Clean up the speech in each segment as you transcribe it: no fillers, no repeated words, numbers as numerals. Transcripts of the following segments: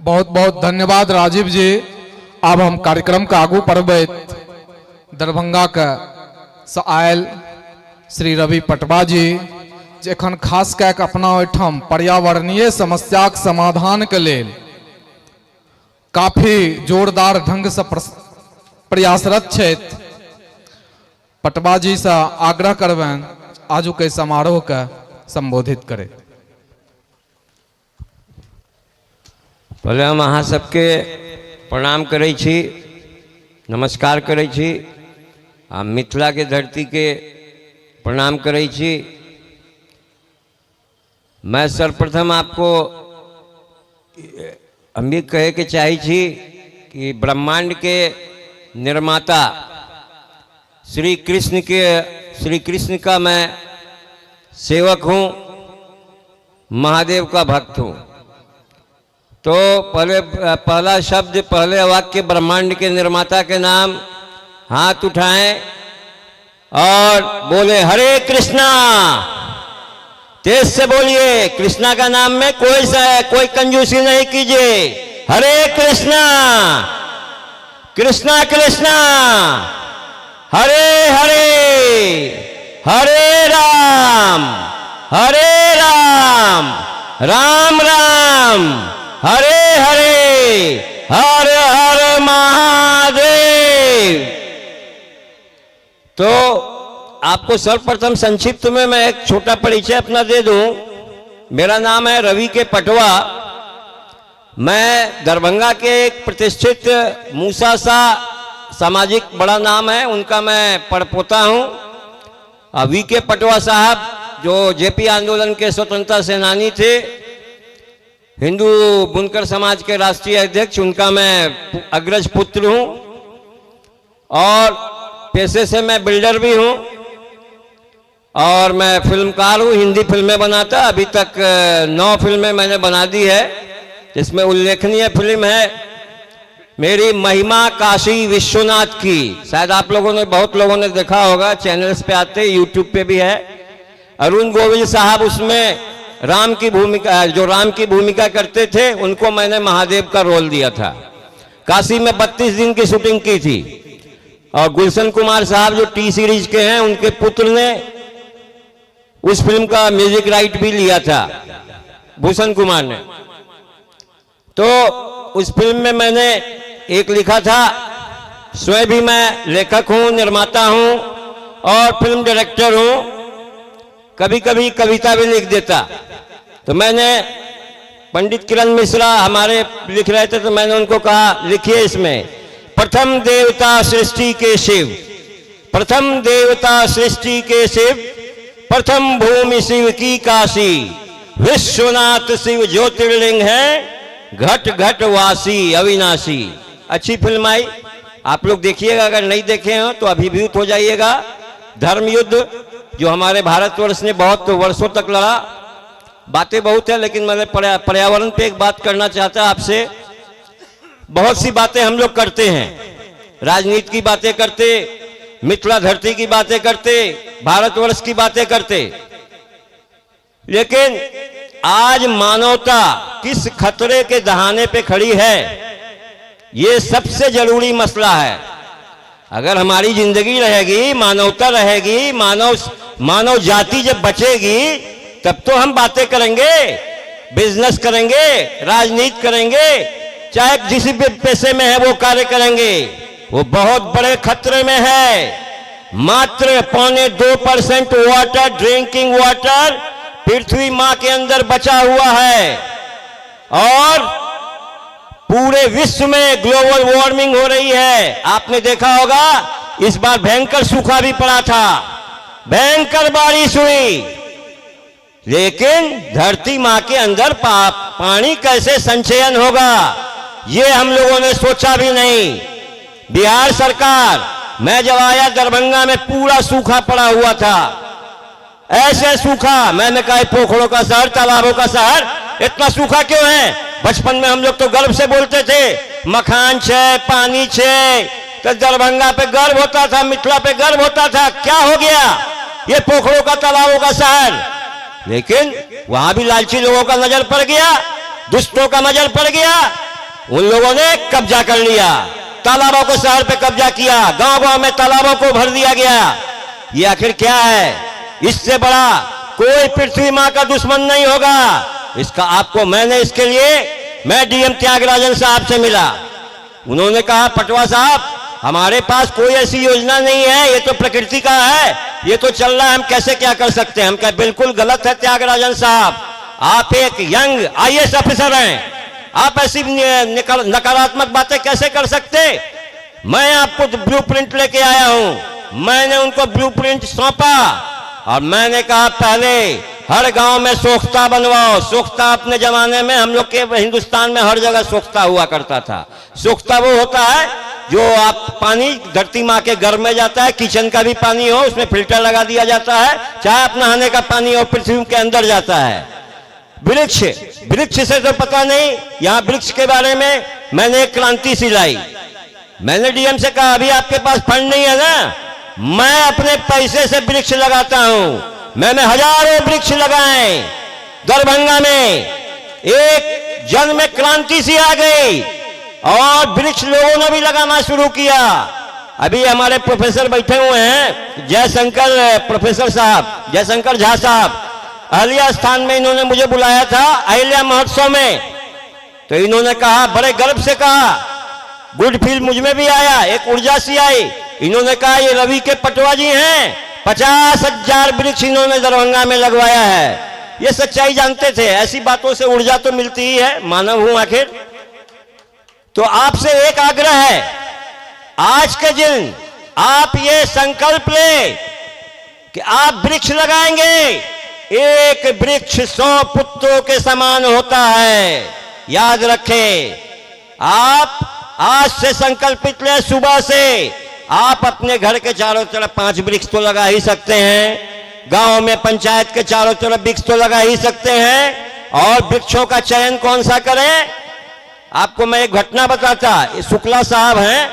बहुत बहुत धन्यवाद राजीव जी। अब हम कार्यक्रम का आगू बढ़बैत दरभंगा के से आयल श्री रवि पटवा जी जखन खास कए के अपना ओहिठाम पर्यावरणीय समस्या के समाधान के लेल काफी जोरदार ढंग से प्रयासरत छथि। पटवा जी से आग्रह करबनि आजू के समारोह के संबोधित करे। पहले हम अहाँ सबके प्रणाम करै छी, नमस्कार करै छी, आ मिथिला के धरती के प्रणाम करै छी। मैं सर्वप्रथम आपको हम भी कहे के चाहे छी कि ब्रह्मांड के निर्माता श्री कृष्ण का मैं सेवक हूँ, महादेव का भक्त हूँ। तो पहला शब्द, पहले वाक्य ब्रह्मांड के निर्माता के नाम, हाथ उठाएं और बोले हरे कृष्णा। तेज से बोलिए, कृष्णा का नाम में कोई कंजूसी नहीं कीजिए। हरे कृष्णा कृष्णा कृष्णा हरे हरे, हरे राम राम राम हरे हरे, हर हर महादेव। तो आपको सर्वप्रथम संक्षिप्त में मैं एक छोटा परिचय अपना दे दूं। मेरा नाम है रवि के पटवा। मैं दरभंगा के एक प्रतिष्ठित मूसा सा सामाजिक बड़ा नाम है, उनका मैं पड़पोता हूं। वी के पटवा साहब जो जेपी आंदोलन के स्वतंत्रता सेनानी थे, हिंदू बुनकर समाज के राष्ट्रीय अध्यक्ष, उनका मैं अग्रज पुत्र हूं। और पेशे से मैं बिल्डर भी हूं और मैं फिल्मकार हूं, हिंदी फिल्में बनाता। अभी तक 9 फिल्में मैंने बना दी है, जिसमें उल्लेखनीय फिल्म है मेरी महिमा काशी विश्वनाथ की। शायद आप लोगों ने, बहुत लोगों ने देखा होगा, चैनल्स पे आते, यूट्यूब पे भी है। अरुण गोविल साहब उसमें राम की भूमिका करते थे, उनको मैंने महादेव का रोल दिया था। काशी में 32 दिन की शूटिंग की थी। और गुलशन कुमार साहब जो टी सीरीज के हैं, उनके पुत्र ने उस फिल्म का म्यूजिक राइट भी लिया था, भूषण कुमार ने। तो उस फिल्म में मैंने एक लिखा था। स्वयं भी मैं लेखक हूं, निर्माता हूं और फिल्म डायरेक्टर हूं। कभी कभी कविता भी लिख देता। तो मैंने, पंडित किरण मिश्रा हमारे लिख रहे थे, तो मैंने उनको कहा लिखिए इसमें, प्रथम देवता सृष्टि के शिव, प्रथम देवता सृष्टि के शिव, प्रथम भूमि शिव की काशी, विश्वनाथ शिव ज्योतिर्लिंग है, घट घट वासी अविनाशी। अच्छी फिल्म आई, आप लोग देखिएगा। अगर नहीं देखे हो तो अभिभूत हो जाइएगा। धर्म युद्ध जो हमारे भारतवर्ष ने बहुत वर्षों तक लड़ा। बातें बहुत है, लेकिन मैंने पर्यावरण पे एक बात करना चाहता आपसे। बहुत सी बातें हम लोग करते हैं, राजनीति की बातें करते, मिथिला धरती की बातें करते, भारतवर्ष की बातें करते, लेकिन आज मानवता किस खतरे के दहाने पे खड़ी है, ये सबसे जरूरी मसला है। अगर हमारी जिंदगी रहेगी, मानवता रहेगी, मानव जाति जब बचेगी, तब तो हम बातें करेंगे, बिजनेस करेंगे, राजनीति करेंगे, चाहे जिस भी पेशे में है वो कार्य करेंगे। वो बहुत बड़े खतरे में है। मात्र 0.2% वाटर, ड्रिंकिंग वाटर पृथ्वी मां के अंदर बचा हुआ है। और पूरे विश्व में ग्लोबल वार्मिंग हो रही है। आपने देखा होगा इस बार भयंकर सूखा भी पड़ा था, भयंकर बारिश हुई, लेकिन धरती मां के अंदर पानी कैसे संचयन होगा, ये हम लोगों ने सोचा भी नहीं। बिहार सरकार, मैं जब आया दरभंगा में पूरा सूखा पड़ा हुआ था, ऐसे सूखा, मैंने कहा पोखरों का शहर, तालाबों का शहर, इतना सूखा क्यों है। बचपन में हम लोग तो गर्व से बोलते थे मखान छे, पानी छे, तो दरभंगा पे गर्व होता था, मिथिला पे गर्व होता था। क्या हो गया, ये पोखरों का, तालाबों का शहर। लेकिन वहां भी लालची लोगों का नजर पड़ गया, दुष्टों का नजर पड़ गया, उन लोगों ने कब्जा कर लिया, तालाबों को शहर पे कब्जा किया, गांव गांव में तालाबों को भर दिया गया। ये आखिर क्या है? इससे बड़ा कोई पृथ्वी मां का दुश्मन नहीं होगा। इसका आपको इसके लिए मैं डीएम त्यागराजन साहब से मिला। उन्होंने कहा पटवा साहब हमारे पास कोई ऐसी योजना नहीं है, ये तो प्रकृति का है, ये तो चल रहा है, हम कैसे क्या कर सकते हैं। हम कहा बिल्कुल गलत है त्यागराजन साहब, आप एक यंग आईएएस ऑफिसर हैं, आप ऐसी नकारात्मक बातें कैसे कर सकते। मैं आपको ब्लूप्रिंट लेके आया हूं। मैंने उनको ब्लूप्रिंट सौंपा और मैंने कहा पहले हर गांव में सोख्ता बनवाओ। सोख्ता अपने जमाने में हम लोग के हिंदुस्तान में हर जगह सोख्ता हुआ करता था। सोख्ता वो होता है जो आप पानी धरती माँ के घर में जाता है, किचन का भी पानी हो उसमें फिल्टर लगा दिया जाता है, चाहे अपना नहाने का पानी हो पृथ्वी के अंदर जाता है। वृक्ष से तो पता नहीं, यहां वृक्ष के बारे में मैंने एक क्रांति सी लाई। मैंने डीएम से कहा अभी आपके पास फंड नहीं है ना, मैं अपने पैसे से वृक्ष लगाता हूं। मैंने हजारों वृक्ष लगाए दरभंगा में, एक जन में क्रांति सी आ गई और वृक्ष लोगों ने भी लगाना शुरू किया। अभी हमारे प्रोफेसर बैठे हुए हैं, जयशंकर प्रोफेसर साहब, जयशंकर झा साहब, अहिल्या स्थान में इन्होंने मुझे बुलाया था अहिल्या महोत्सव में। तो इन्होंने कहा, बड़े गर्व से कहा, गुड फील मुझ में भी आया, एक ऊर्जा सी आई। इन्होंने कहा ये रवि के पटवा जी हैं, 50,000 वृक्ष इन्होंने दरभंगा में लगवाया है। ये सच्चाई जानते थे, ऐसी बातों से ऊर्जा तो मिलती ही है, मानव हूं आखिर। तो आपसे एक आग्रह है, आज के दिन आप ये संकल्प ले कि आप वृक्ष लगाएंगे। एक वृक्ष 100 पुत्रों के समान होता है, याद रखें। आप आज से संकल्पित ले, सुबह से आप अपने घर के चारों तरफ 5 वृक्ष तो लगा ही सकते हैं, गांव में पंचायत के चारों तरफ वृक्ष तो लगा ही सकते हैं। और वृक्षों का चयन कौन सा करें, आपको मैं एक घटना बताता। शुक्ला साहब हैं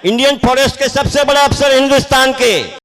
इंडियन फॉरेस्ट के सबसे बड़े अफसर हिंदुस्तान के।